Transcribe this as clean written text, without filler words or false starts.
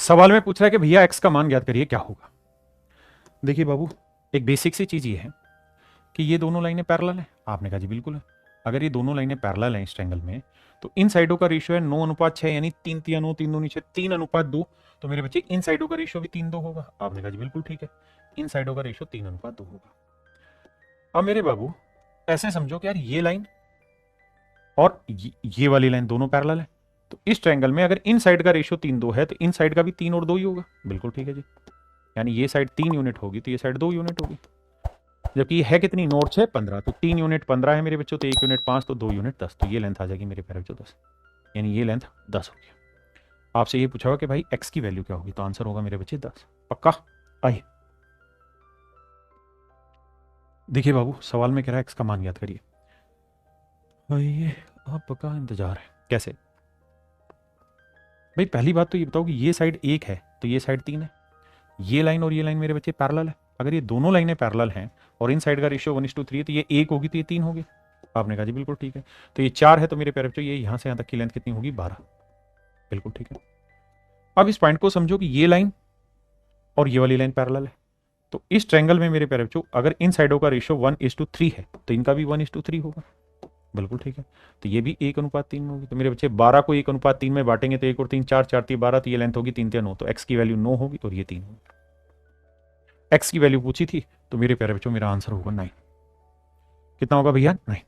सवाल में पूछ रहा है कि भैया एक्स का मान ज्ञात करिए, क्या होगा। देखिए बाबू, एक बेसिक सी चीज ये है कि ये दोनों लाइनें पैरेलल हैं। आपने कहा जी बिल्कुल है। अगर ये दोनों लाइनें पैरेलल हैं इस ट्रायंगल में, तो इन साइडों का रेशियो है 9:6, यानी 3 3 9 3 2 3:2। तो मेरे बच्चे इन साइडों का रेशियो भी 3:2 होगा। आपने कहा जी बिल्कुल ठीक है, इन साइडों का रेशियो 3:2 होगा। अब मेरे बाबू ऐसे समझो कि यार ये लाइन और ये वाली लाइन दोनों पैरेलल है, तो इस ट्रायंगल में अगर इन साइड का रेशियो 3:2 है, तो इन साइड का भी 3 और 2 ही होगा। बिल्कुल ठीक है जी, यानी ये साइड 3 यूनिट होगी तो ये साइड 2 यूनिट होगी। जबकि ये है कितनी, 9 और 6 15, तो 3 यूनिट 15 है मेरे बच्चों, तो 1 यूनिट 5, तो 2 यूनिट 10, तो ये लेंथ आ जाएगी मेरे प्यारे बच्चों 10, यानी ये लेंथ 10 हो गया। आपसे ये पूछा होगा कि भाई एक्स की वैल्यू क्या होगी, तो आंसर होगा मेरे बच्चे 10। पक्का। आइए देखिए बाबू, सवाल में कह रहा है एक्स का मान ज्ञात करिए। आइए, आपका इंतजार है। कैसे भाई, पहली बात तो ये बताओ कि ये साइड 1 है तो ये साइड 3 है। ये लाइन और ये लाइन मेरे बच्चे पैरेलल है। अगर ये दोनों लाइनें पैरेलल हैं और इन साइड का रेशियो 1:3 है, तो ये 1 होगी तो ये 3 होगी। आपने कहा जी बिल्कुल ठीक है। तो ये 4 है, तो मेरे प्यारे बच्चों ये यहाँ से यहाँ तक की लेंथ कितनी होगी, 12। बिल्कुल ठीक है। अब इस पॉइंट को समझो कि ये लाइन और ये वाली लाइन पैरेलल है, तो इस ट्रायंगल में मेरे प्यारे बच्चों अगर इन साइडों का रेशियो 1:3 है, तो इनका भी 1:3 होगा। बिल्कुल ठीक है। तो ये भी 1:3 में होगी। तो मेरे बच्चे 12 को 1:3 में बांटेंगे तो 1 और 3 4, 4 3 12, तो ये लेंथ होगी 3 3 9, तो एक्स की वैल्यू 9 होगी और ये 3 होगी। एक्स की वैल्यू पूछी थी, तो मेरे प्यारे बच्चों मेरा आंसर होगा 9। कितना होगा भैया, 9।